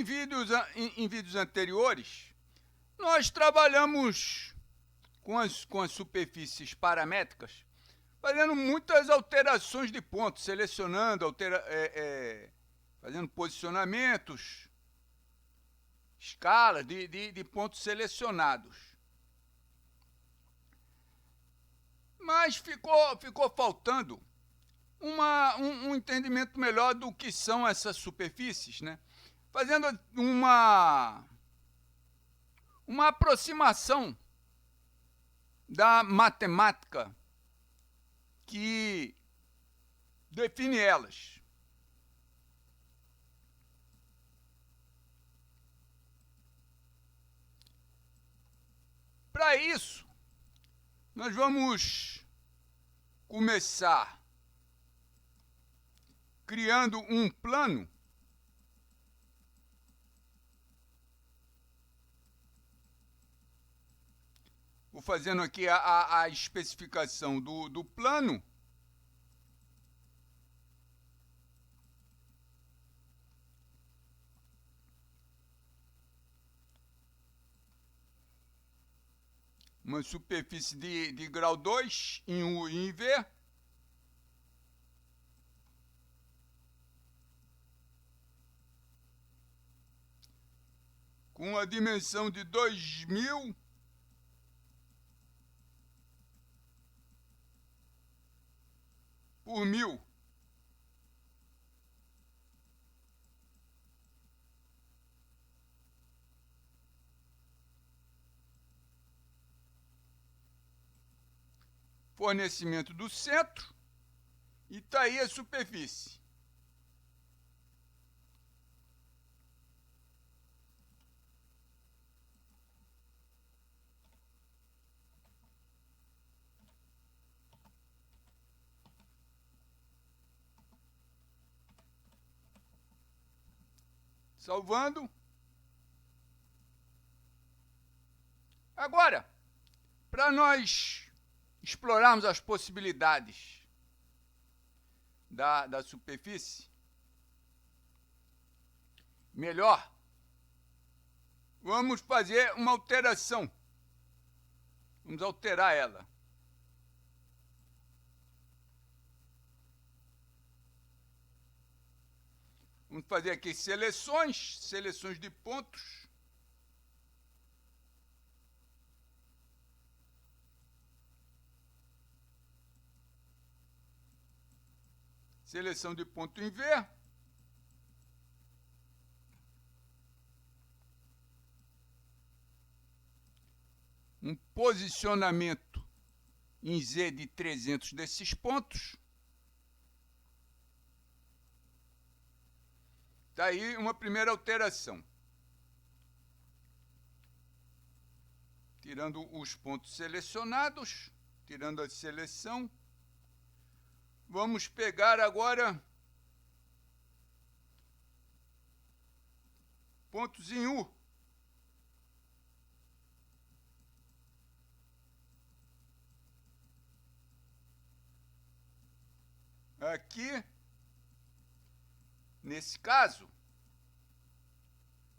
Em vídeos anteriores, nós trabalhamos com as superfícies paramétricas, fazendo muitas alterações de pontos, selecionando, fazendo posicionamentos, escalas de pontos selecionados. Mas ficou faltando um entendimento melhor do que são essas superfícies, né? Fazendo uma aproximação da matemática que define elas. Para isso, nós vamos começar criando um plano vou fazendo aqui a especificação do plano. Uma superfície de grau 2 em U e em V. Com a dimensão de 2000 por 1000. Fornecimento do centro, e está aí a superfície. Salvando. Agora, para nós explorarmos as possibilidades da superfície melhor, vamos fazer uma alteração. Vamos alterar ela. Vamos fazer aqui seleções de pontos. Seleção de ponto em V. Um posicionamento em Z de 300 desses pontos. Está aí uma primeira alteração. Tirando os pontos selecionados, tirando a seleção. Vamos pegar agora pontos em U. Aqui, nesse caso,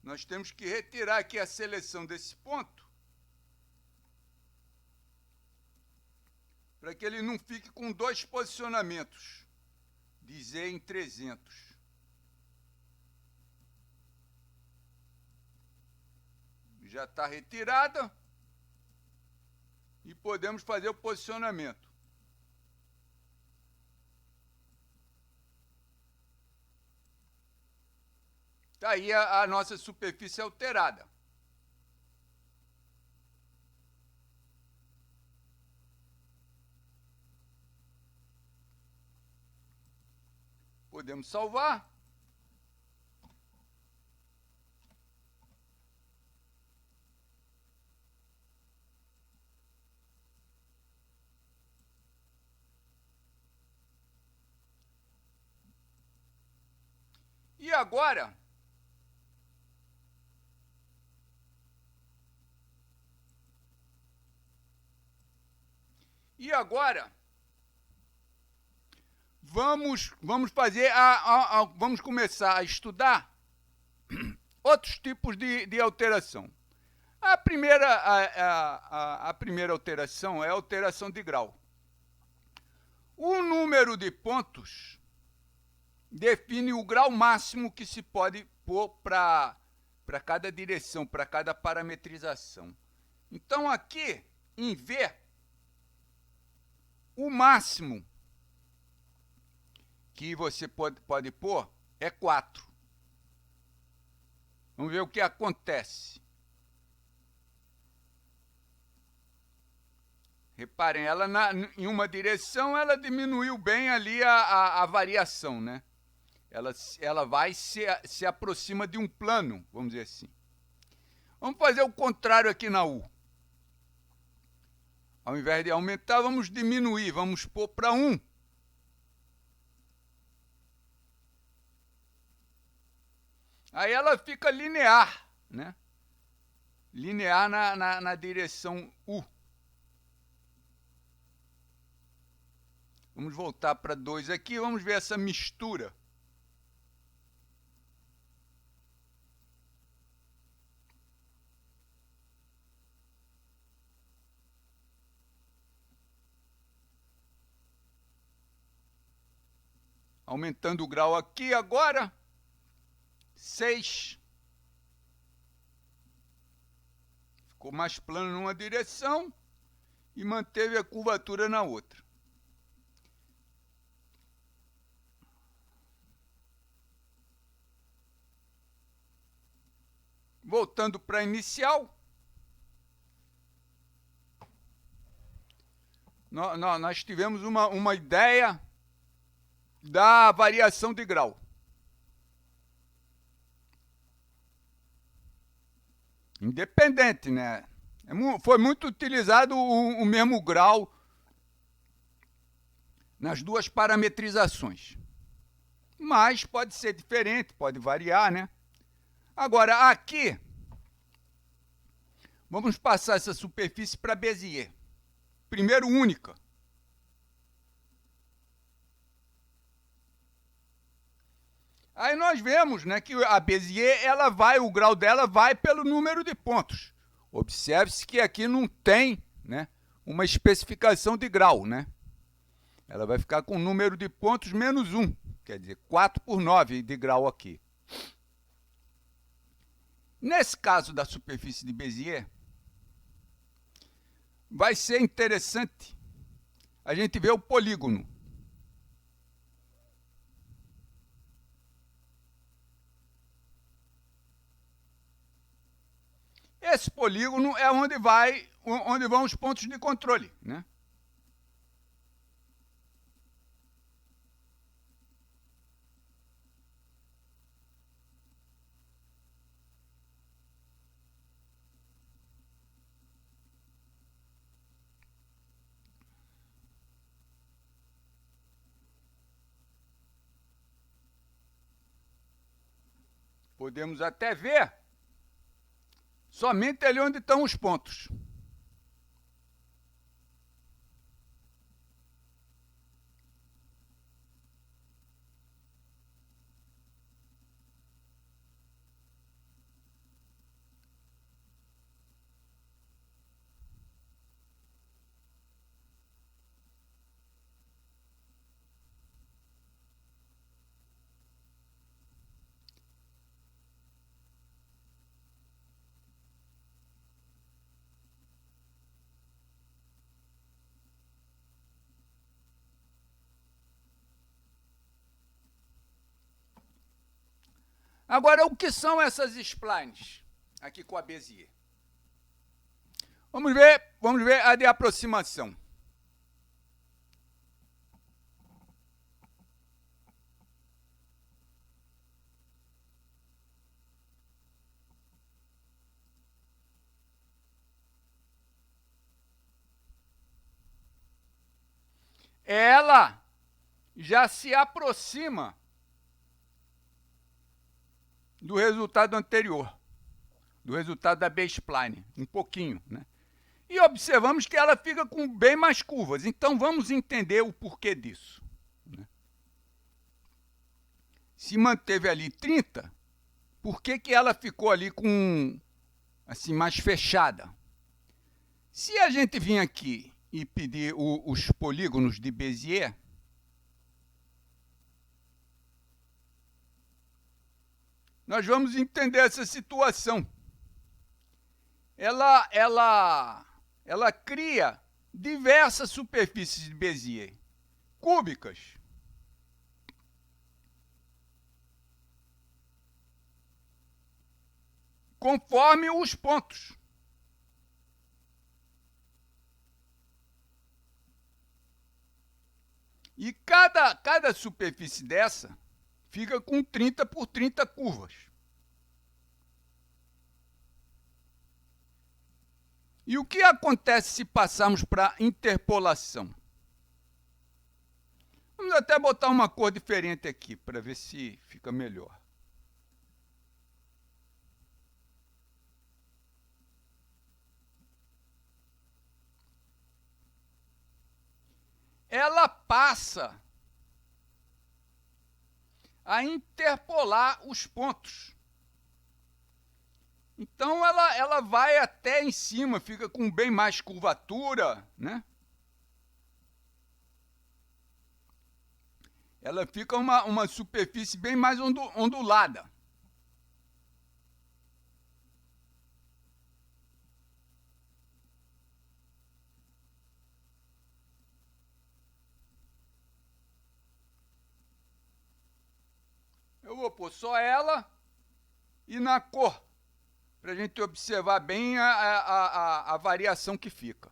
nós temos que retirar aqui a seleção desse ponto para que ele não fique com dois posicionamentos de Z em 300. Já está retirada e podemos fazer o posicionamento. Está aí a nossa superfície alterada. Podemos salvar. E agora, vamos fazer vamos começar a estudar outros tipos de alteração. A primeira alteração é a alteração de grau. O número de pontos define o grau máximo que se pode pôr para cada direção, para cada parametrização. Então, aqui, em V, o máximo que você pode pôr é 4. Vamos ver o que acontece. Reparem, ela em uma direção, ela diminuiu bem ali a variação, né? Ela vai se aproxima de um plano, vamos dizer assim. Vamos fazer o contrário aqui na U. Ao invés de aumentar, vamos diminuir, vamos pôr para 1. Aí ela fica linear, né? Linear na direção U. Vamos voltar para 2 aqui, vamos ver essa mistura. Aumentando o grau aqui agora, 6. Ficou mais plano numa direção e manteve a curvatura na outra. Voltando para a inicial, nós tivemos uma ideia da variação de grau. Independente, né? Foi muito utilizado o mesmo grau nas duas parametrizações. Mas pode ser diferente, pode variar, né? Agora, aqui, vamos passar essa superfície para Bézier. Primeiro, única. Aí nós vemos, né, que a Bézier, o grau dela vai pelo número de pontos. Observe-se que aqui não tem, né, uma especificação de grau, né? Ela vai ficar com o número de pontos menos 1, quer dizer, 4 por 9 de grau aqui. Nesse caso da superfície de Bézier, vai ser interessante a gente ver o polígono. Esse polígono é onde vão os pontos de controle, né? Podemos até ver somente ali onde estão os pontos. Agora, o que são essas splines aqui com a Bézier? Vamos ver a de aproximação. Ela já se aproxima do resultado anterior, do resultado da B-spline, um pouquinho, né? E observamos que ela fica com bem mais curvas. Então, vamos entender o porquê disso, né? Se manteve ali 30, Por que que ela ficou ali com, assim, mais fechada? Se a gente vir aqui e pedir os polígonos de Bézier, nós vamos entender essa situação. Ela cria diversas superfícies de Bézier, cúbicas. Conforme os pontos. E cada superfície dessa fica com 30 por 30 curvas. E o que acontece se passarmos para interpolação? Vamos até botar uma cor diferente aqui, para ver se fica melhor. Ela passa a interpolar os pontos. Então, ela vai até em cima, fica com bem mais curvatura, né? Ela fica uma superfície bem mais ondulada. Eu vou pôr só ela e na cor, para a gente observar bem a variação que fica.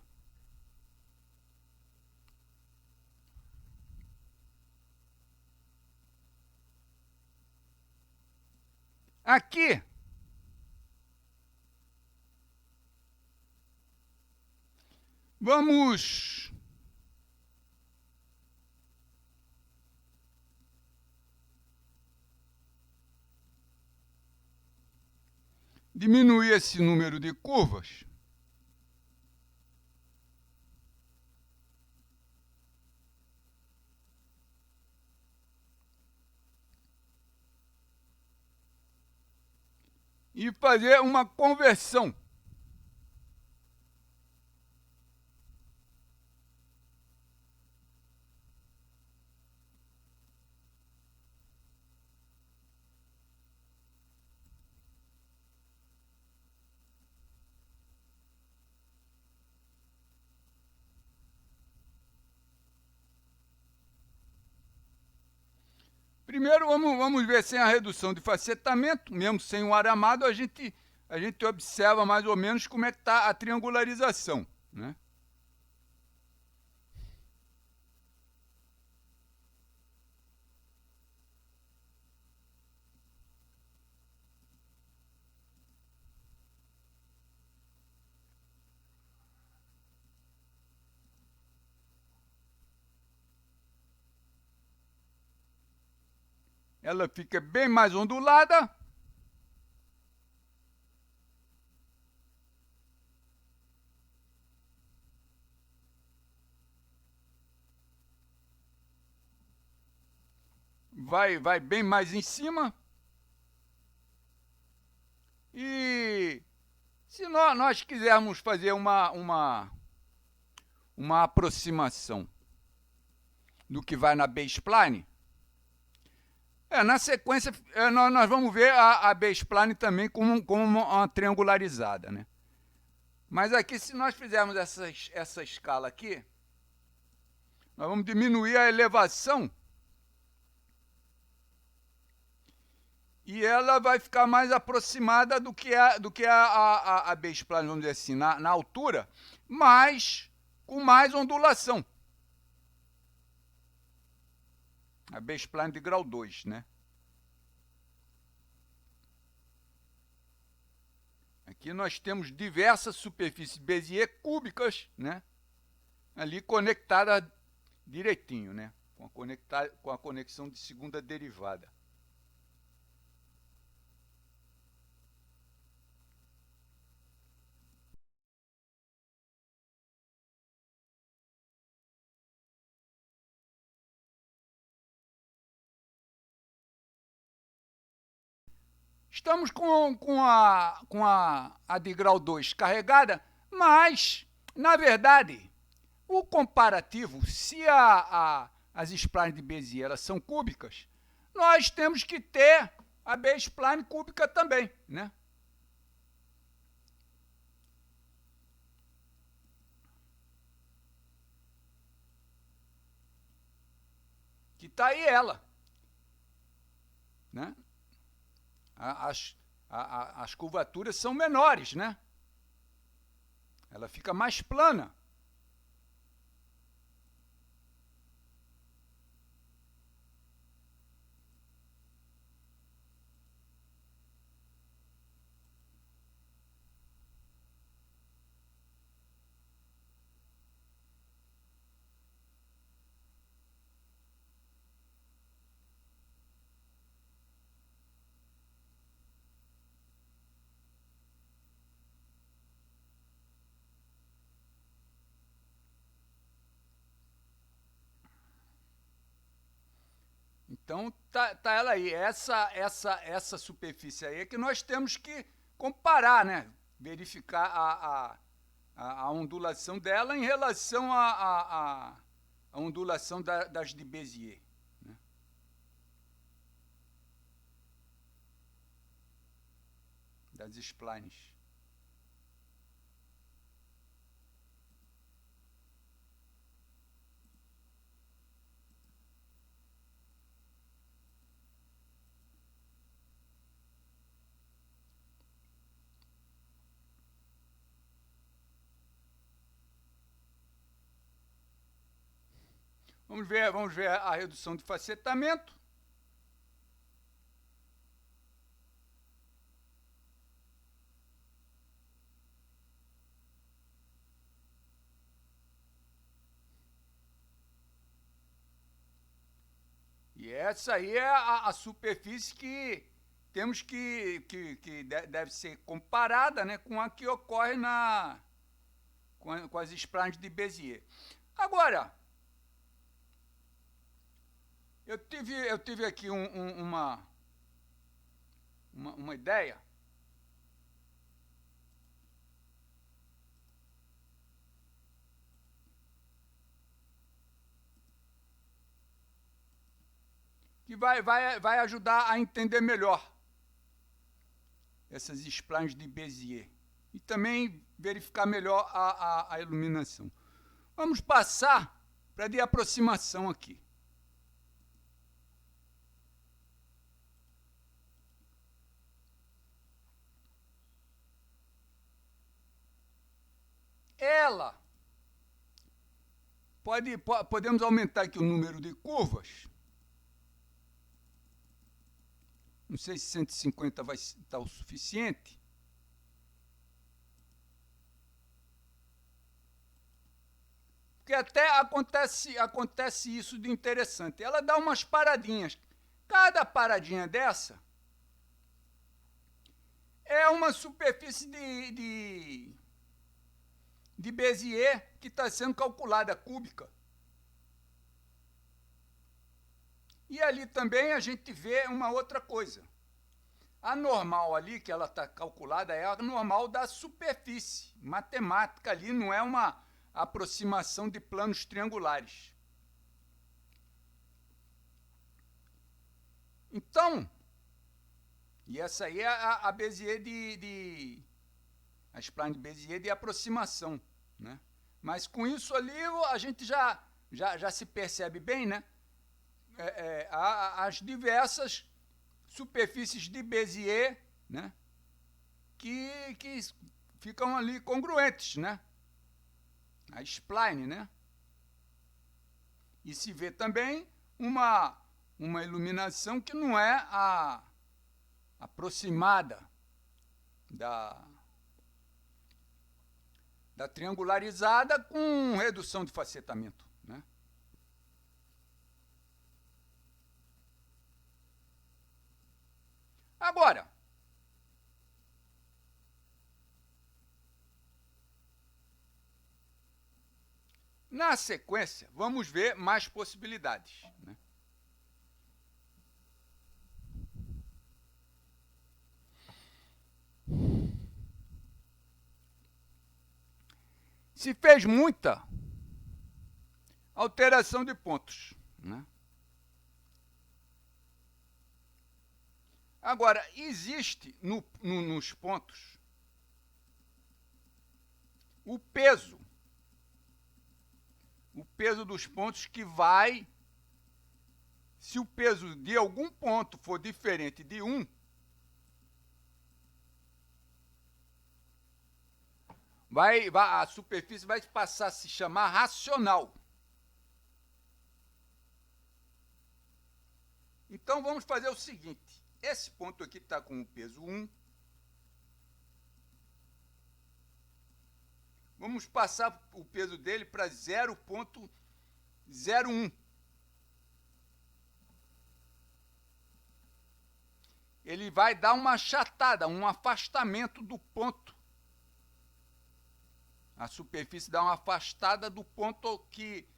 Aqui, vamos diminuir esse número de curvas. E fazer uma conversão. Primeiro, vamos ver sem a redução de facetamento, mesmo sem o aramado, a gente observa mais ou menos como é que está a triangularização, né? Ela fica bem mais ondulada. Vai bem mais em cima. E se nós quisermos fazer uma aproximação do que vai na B-spline, na sequência nós vamos ver a B-spline também como uma triangularizada, né? Mas aqui, se nós fizermos essa escala aqui, nós vamos diminuir a elevação e ela vai ficar mais aproximada do que a B-spline, vamos dizer assim, na altura, mas com mais ondulação. A B-spline de grau 2, né? Aqui nós temos diversas superfícies Bézier cúbicas, né? Ali conectada direitinho, né? Com a conexão de segunda derivada. Estamos com a de grau 2 carregada, mas, na verdade, o comparativo, se as splines de Bézier elas são cúbicas, nós temos que ter a B-spline cúbica também, né? Que está aí ela, né? As curvaturas são menores, né? Ela fica mais plana. Então, tá ela aí. Essa superfície aí é que nós temos que comparar, né? Verificar a ondulação dela em relação à ondulação das de Bézier. Né? Das splines. Vamos ver a redução de facetamento. E essa aí é a superfície que temos que deve ser comparada, né, com a que ocorre com as splines de Bézier. Agora, eu tive aqui uma ideia. Que vai ajudar a entender melhor essas splines de Bézier. E também verificar melhor a iluminação. Vamos passar para a de aproximação aqui. Ela podemos aumentar aqui o número de curvas. Não sei se 150 vai estar o suficiente. Porque até acontece isso de interessante. Ela dá umas paradinhas. Cada paradinha dessa é uma superfície de Bézier que está sendo calculada, cúbica. E ali também a gente vê uma outra coisa. A normal ali, que ela está calculada, é a normal da superfície. Matemática ali, não é uma aproximação de planos triangulares. Então, e essa aí é a Bézier a spline de Bézier de aproximação, né? Mas com isso ali a gente já se percebe bem, né? As diversas superfícies de Bézier, né? Que ficam ali congruentes, né? A spline, né? E se vê também uma iluminação que não é a aproximada da triangularizada com redução de facetamento, né? Agora, na sequência, vamos ver mais possibilidades, né? se fez muita alteração de pontos, né? Agora, existe nos pontos o peso dos pontos que vai, se o peso de algum ponto for diferente de 1, a superfície vai passar a se chamar racional. Então, vamos fazer o seguinte. Esse ponto aqui está com o peso 1. Vamos passar o peso dele para 0,01. Ele vai dar uma achatada, um afastamento do ponto. A superfície dá uma afastada do ponto que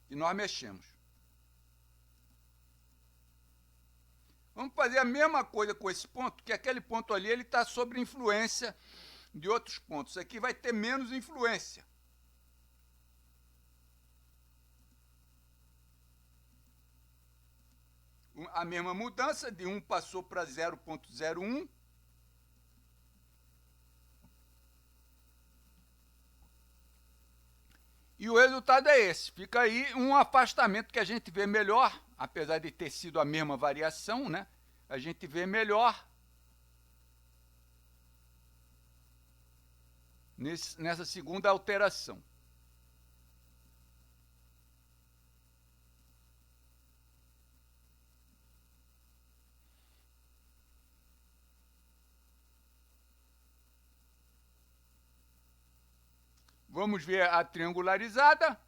nós mexemos. Vamos fazer a mesma coisa com esse ponto, que aquele ponto ali ele está sob influência de outros pontos. Isso aqui vai ter menos influência. A mesma mudança, de 1 passou para 0,01. E o resultado é esse. Fica aí um afastamento que a gente vê melhor, apesar de ter sido a mesma variação, né? A gente vê melhor nessa segunda alteração. Vamos ver a triangularizada.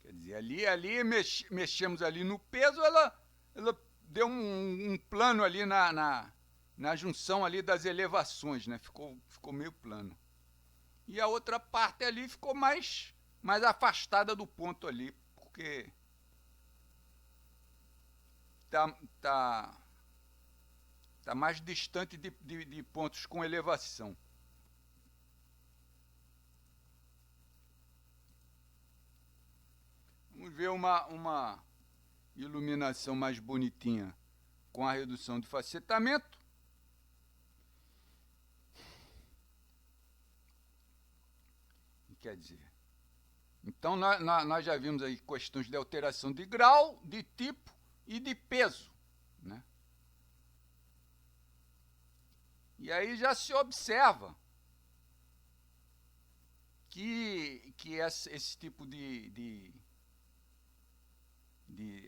Quer dizer, ali mexemos ali no peso, ela deu um plano ali na junção ali das elevações, né? Ficou meio plano. E a outra parte ali ficou mais afastada do ponto ali, porque tá mais distante de pontos com elevação. Vamos ver uma iluminação mais bonitinha com a redução de facetamento. Quer dizer, então nós já vimos aí questões de alteração de grau, de tipo e de peso, né? E aí já se observa que esse tipo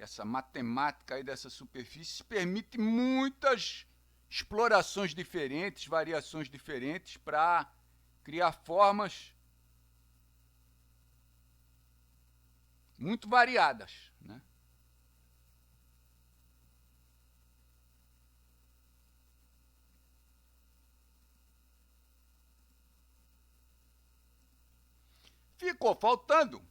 essa matemática aí dessa superfície permite muitas explorações diferentes, variações diferentes para criar formas muito variadas, né? Ficou faltando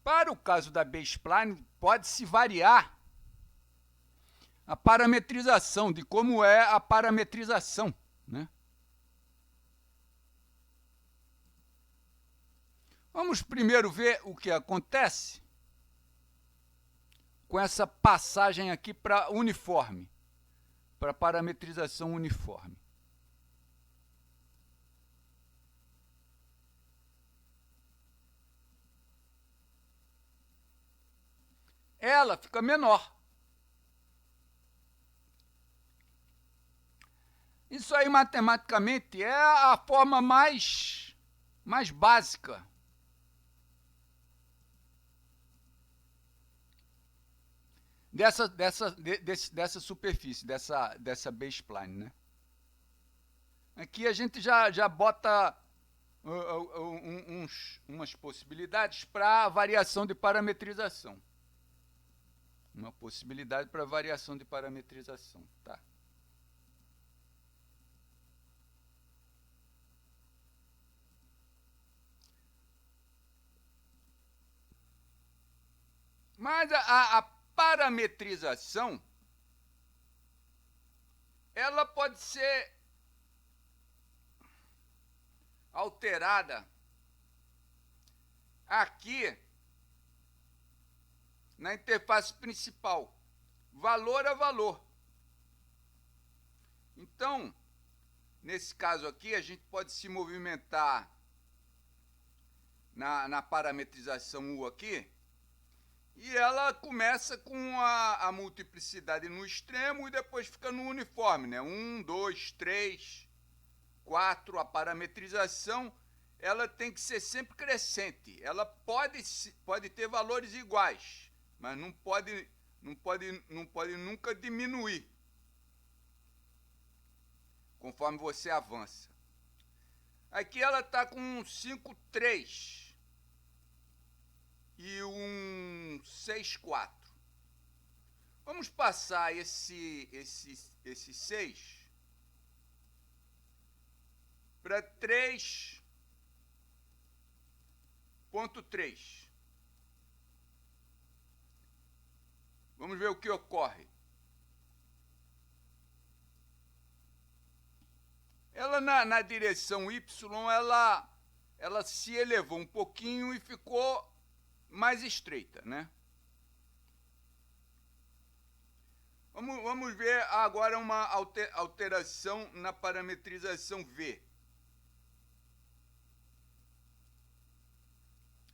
para o caso da B-spline, pode-se variar a parametrização, de como é a parametrização, né? Vamos primeiro ver o que acontece com essa passagem aqui para uniforme, para parametrização uniforme. Ela fica menor. Isso aí, matematicamente, é a forma mais básica dessa superfície, dessa B-spline, né? Aqui a gente já bota umas possibilidades para variação de parametrização. Uma possibilidade para variação de parametrização, tá? Mas a parametrização, ela pode ser alterada aqui na interface principal, valor a valor. Então, nesse caso aqui, a gente pode se movimentar na parametrização U aqui, e ela começa com a multiplicidade no extremo e depois fica no uniforme, né? 1, 2, 3, 4, a parametrização, ela tem que ser sempre crescente. Ela pode ter valores iguais, mas não pode nunca diminuir conforme você avança. Aqui ela está com um 5,3 e um 6,4. Vamos passar esse 6 para 3,3. Vamos ver o que ocorre. Ela na direção Y, ela se elevou um pouquinho e ficou mais estreita, né? Vamos ver agora uma alteração na parametrização V.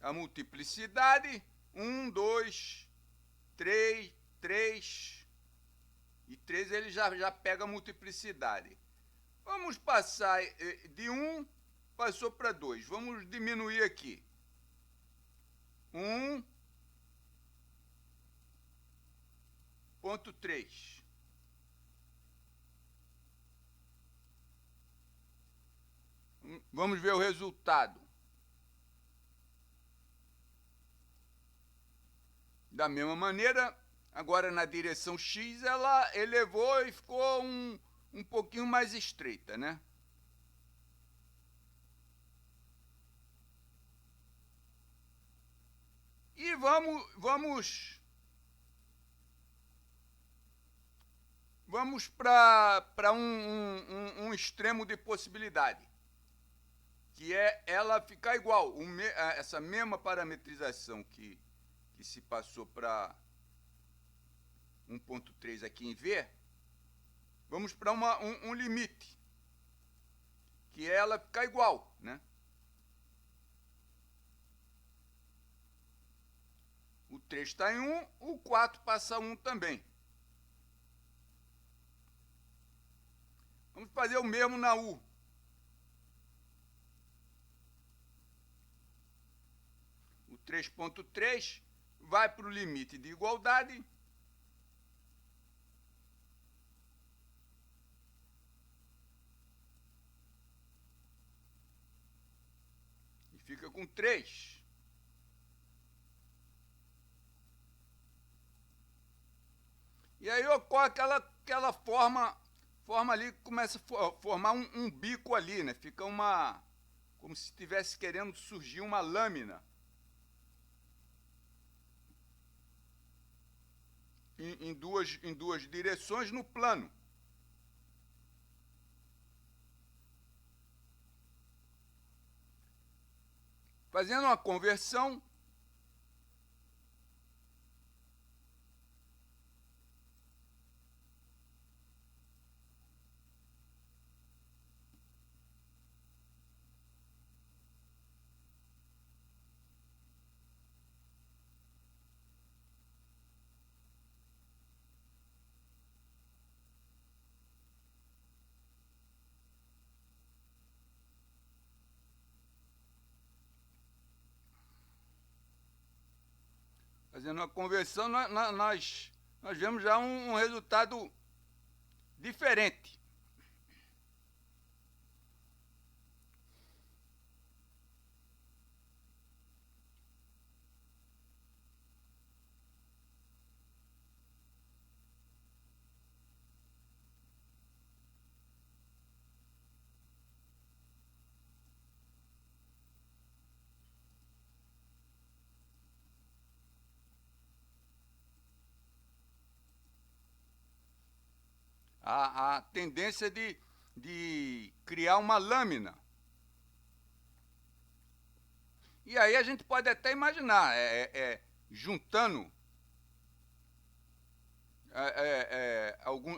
A multiplicidade, 1, 2, 3, 3 e 3 ele já pega a multiplicidade. Vamos passar de 1, passou para 2. Vamos diminuir aqui. 1,3. Vamos ver o resultado. Da mesma maneira, agora na direção X, ela elevou e ficou um pouquinho mais estreita, né? E vamos para um extremo de possibilidade, que é ela ficar igual, essa mesma parametrização que se passou para 1,3 aqui em V, vamos para um limite, que é ela ficar igual, né? O 3 está em 1, o 4 passa a 1 também. Vamos fazer o mesmo na U. O 3,3 vai para o limite de igualdade. E fica com 3. E aí ocorre aquela forma ali, começa a formar um bico ali, né? Fica como se estivesse querendo surgir uma lâmina. Em duas direções no plano. Fazendo uma conversão, nós vemos já um resultado diferente. a tendência de criar uma lâmina. E aí a gente pode até imaginar, juntando,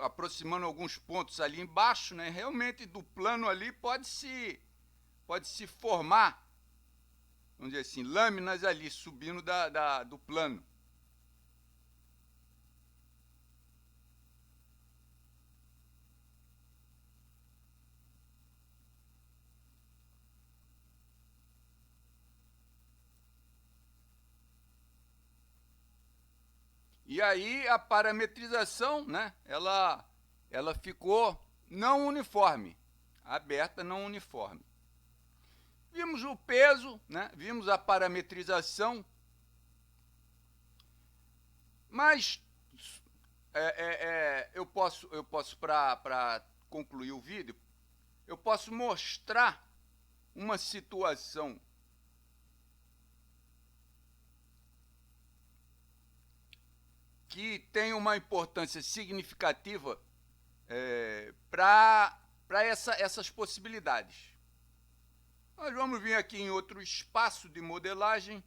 aproximando alguns pontos ali embaixo, né, realmente do plano ali pode se formar, vamos dizer assim, lâminas ali subindo do plano. E aí a parametrização, né, ela ficou não uniforme, aberta não uniforme. Vimos o peso, né, vimos a parametrização, mas eu posso para concluir o vídeo, eu posso mostrar uma situação que tem uma importância significativa para essas possibilidades. Nós vamos vir aqui em outro espaço de modelagem.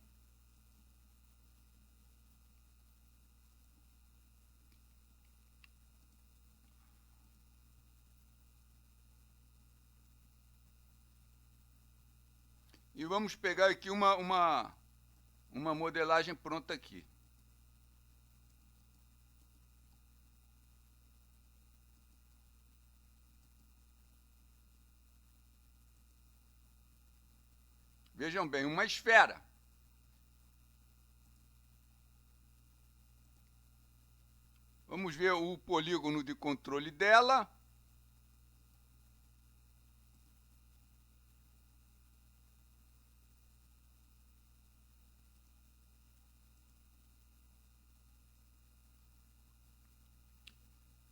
E vamos pegar aqui uma modelagem pronta aqui. Vejam bem, uma esfera. Vamos ver o polígono de controle dela.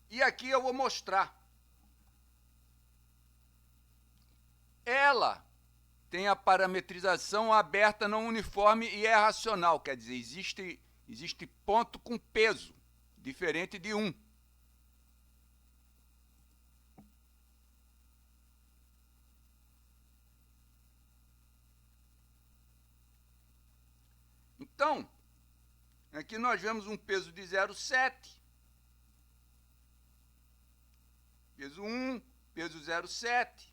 E aqui eu vou mostrar. Ela tem a parametrização aberta não uniforme e é racional, quer dizer, existe ponto com peso, diferente de 1. Então, aqui nós vemos um peso de 0,7, peso 1, peso 0,7.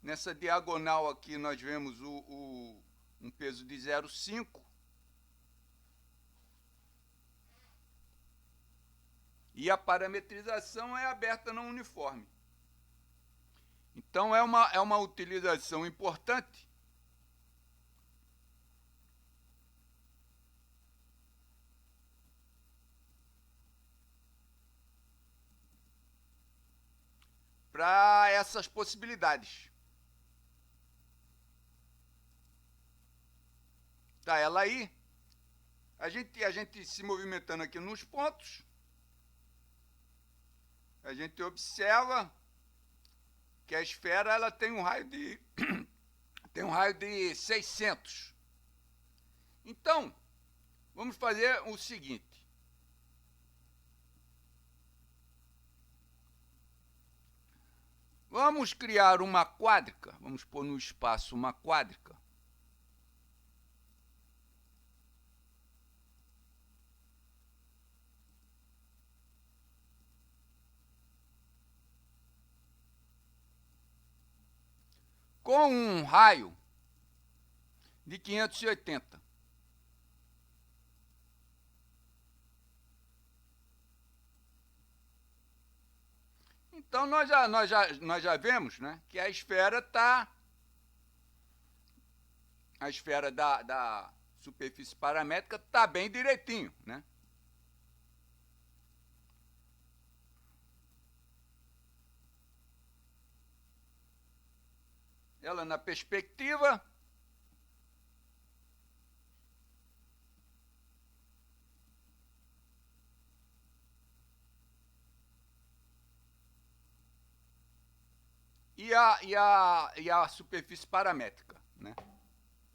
Nessa diagonal aqui nós vemos um peso de 0,5. E a parametrização é aberta não uniforme. Então é uma utilização importante para essas possibilidades. Tá ela aí. A gente se movimentando aqui nos pontos. A gente observa que a esfera ela tem um raio de tem um raio de 600. Então, vamos fazer o seguinte. Vamos criar uma quádrica. Vamos pôr no espaço uma quádrica. Com um raio de 580. Então, nós já vemos, né, que a esfera está... A esfera da superfície paramétrica está bem direitinho, né? Ela na perspectiva. E a superfície paramétrica, né?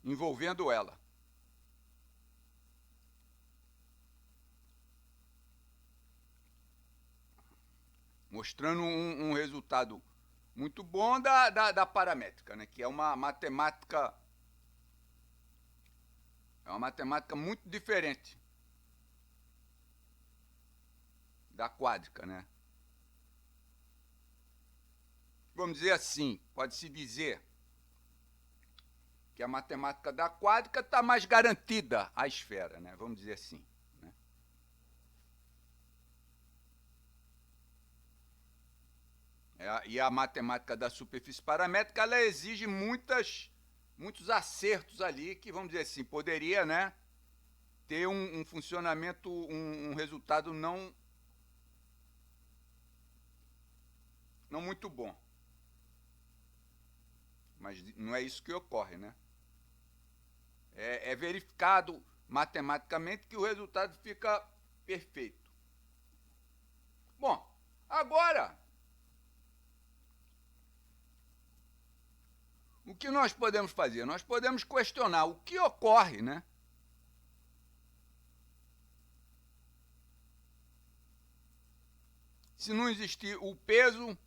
Envolvendo ela. mostrando um resultado muito bom da paramétrica, né? Que é uma matemática muito diferente da quádrica, né? Vamos dizer assim, pode-se dizer que a matemática da quádrica está mais garantida à esfera, né? Vamos dizer assim. Né? E a matemática da superfície paramétrica, ela exige muitos acertos ali que, vamos dizer assim, poderia, né, ter um funcionamento, um resultado não muito bom. Mas não é isso que ocorre, né? É verificado matematicamente que o resultado fica perfeito. Bom, agora, o que nós podemos fazer? Nós podemos questionar o que ocorre, né? Se não existir o peso,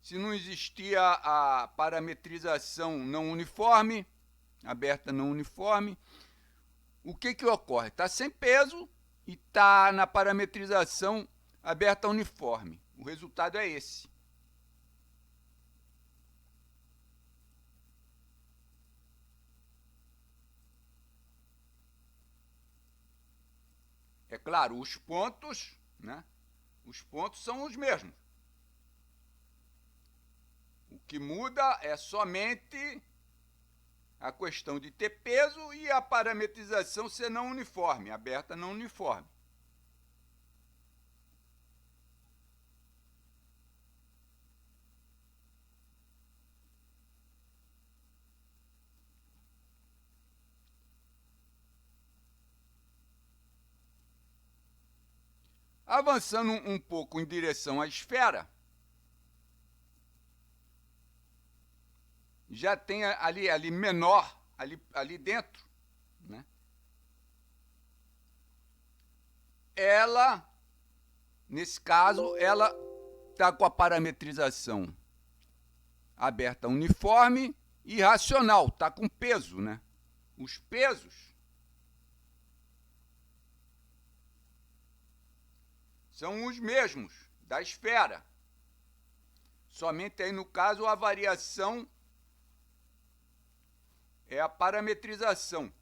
se não existir a parametrização não uniforme, aberta não uniforme, o que ocorre? Está sem peso e está na parametrização aberta uniforme. O resultado é esse. É claro, os pontos, né? Os pontos são os mesmos. O que muda é somente a questão de ter peso e a parametrização ser não uniforme, aberta não uniforme. Avançando um pouco em direção à esfera, já tem ali menor, ali dentro, né? Ela, nesse caso, ela está com a parametrização aberta uniforme e racional, está com peso, né? Os pesos são os mesmos da esfera. Somente aí, no caso, a variação é a parametrização.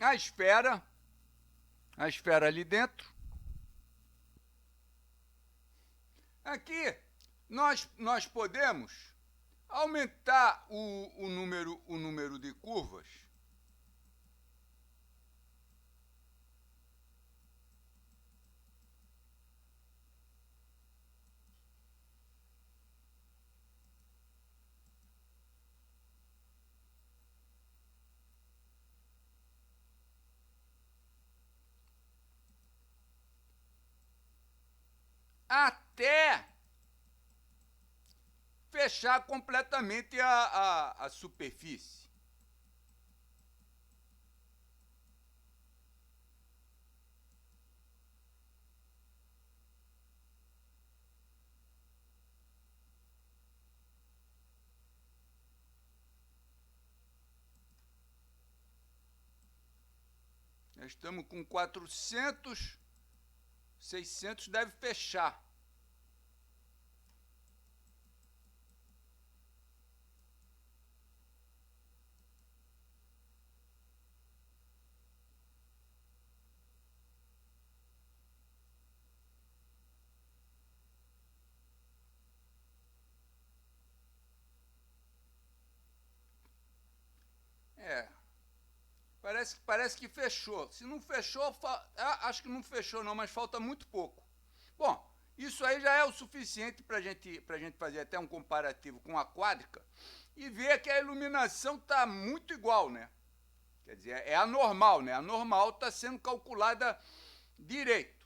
A esfera ali dentro. Aqui nós podemos aumentar o número de curvas até fechar completamente a superfície. Nós estamos com 400, 600 deve fechar. É, parece que fechou. Se não fechou, acho que não fechou não, mas falta muito pouco. Bom, Isso aí já é o suficiente para a gente fazer até um comparativo com a quádrica e ver que a iluminação está muito igual, né? Quer dizer, é a normal, né? A normal está sendo calculada direito.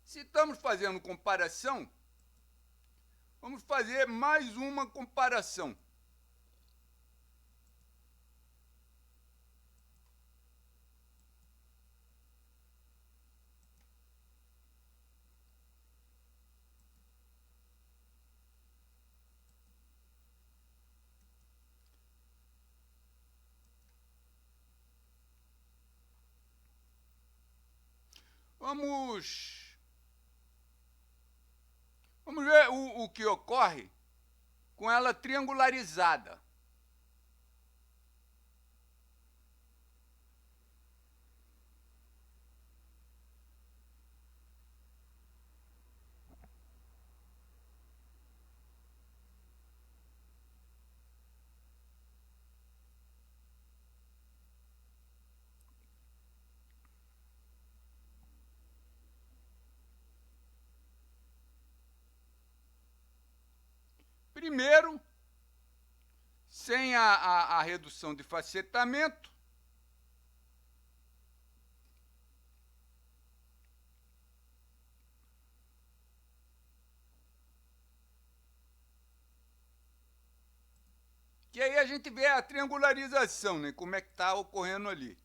Se estamos fazendo comparação, vamos fazer mais uma comparação. Vamos ver o que ocorre com ela triangularizada. Primeiro, sem a redução de facetamento, que aí a gente vê a triangularização, né? Como é que está ocorrendo ali.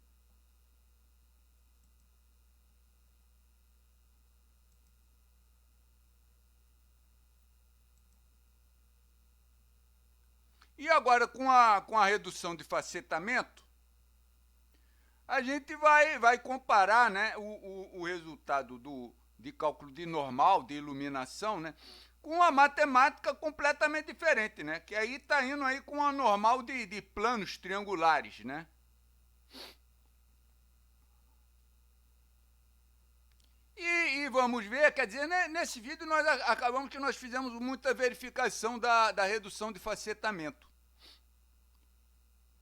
E agora, com a redução de facetamento, a gente vai comparar, né, o resultado de cálculo de normal, de iluminação, né, com uma matemática completamente diferente, né, que aí está indo aí com a normal de planos triangulares, né. E vamos ver, quer dizer, né, nesse vídeo nós acabamos que nós fizemos muita verificação da redução de facetamento.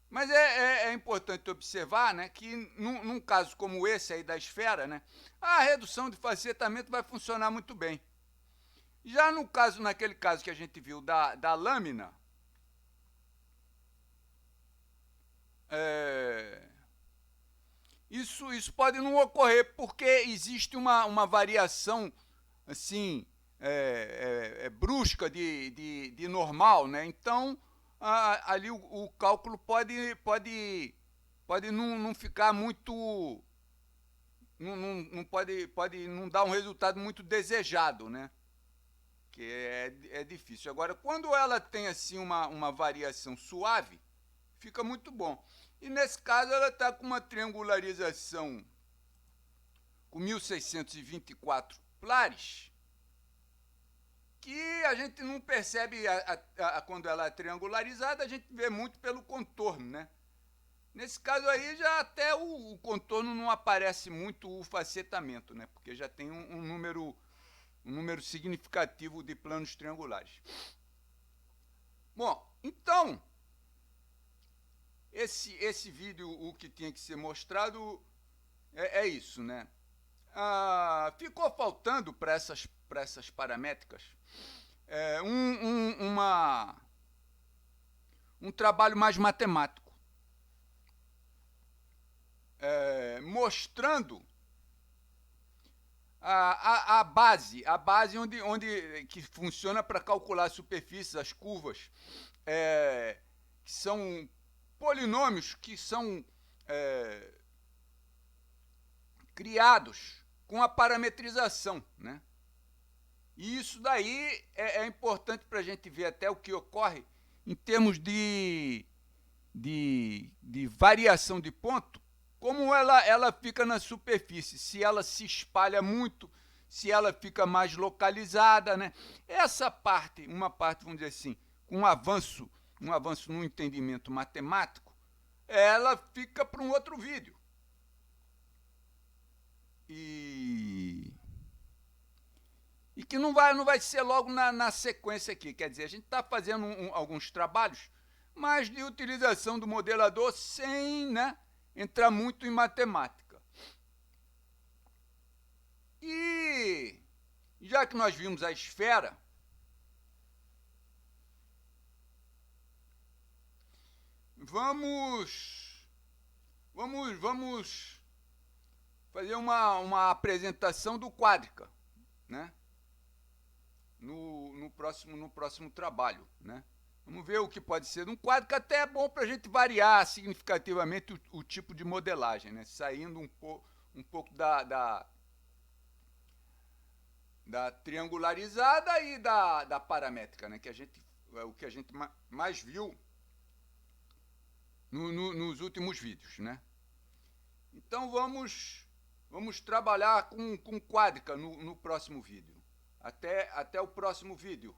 Mas é importante observar, né, que num caso como esse aí da esfera, né, a redução de facetamento vai funcionar muito bem. Já naquele caso que a gente viu da lâmina, isso pode não ocorrer porque existe uma variação assim brusca de normal, né? Então ali o cálculo pode não ficar muito, não pode não dar um resultado muito desejado, né? Que é difícil. Agora, quando ela tem assim uma variação suave, fica muito bom. E nesse caso ela está com uma triangularização com 1624 plares, que a gente não percebe quando ela é triangularizada, a gente vê muito pelo contorno, né? Nesse caso aí, já até o contorno não aparece muito o facetamento, né? Porque já tem um número significativo de planos triangulares. Bom, então, esse vídeo, o que tinha que ser mostrado é isso, né? Ficou faltando para essas paramétricas um trabalho mais matemático, mostrando a base onde que funciona para calcular as superfícies, as curvas, que são polinômios que são criados com a parametrização, né? E isso daí é importante para a gente ver até o que ocorre em termos de variação de ponto, como ela fica na superfície, se ela se espalha muito, se ela fica mais localizada, né? Essa parte, uma parte, vamos dizer assim, com um avanço no entendimento matemático, ela fica para um outro vídeo. E que não vai ser logo na sequência aqui. Quer dizer, a gente está fazendo alguns trabalhos, mas de utilização do modelador sem, né, entrar muito em matemática. E já que nós vimos a esfera, vamos fazer uma apresentação do quádrica, né? No próximo trabalho, né? Vamos ver o que pode ser. Um quádrica até é bom para a gente variar significativamente o tipo de modelagem, né? Saindo um pouco da triangularizada e da paramétrica, né? O que a gente mais viu nos últimos vídeos, né? Então vamos trabalhar com quádrica no próximo vídeo. Até o próximo vídeo.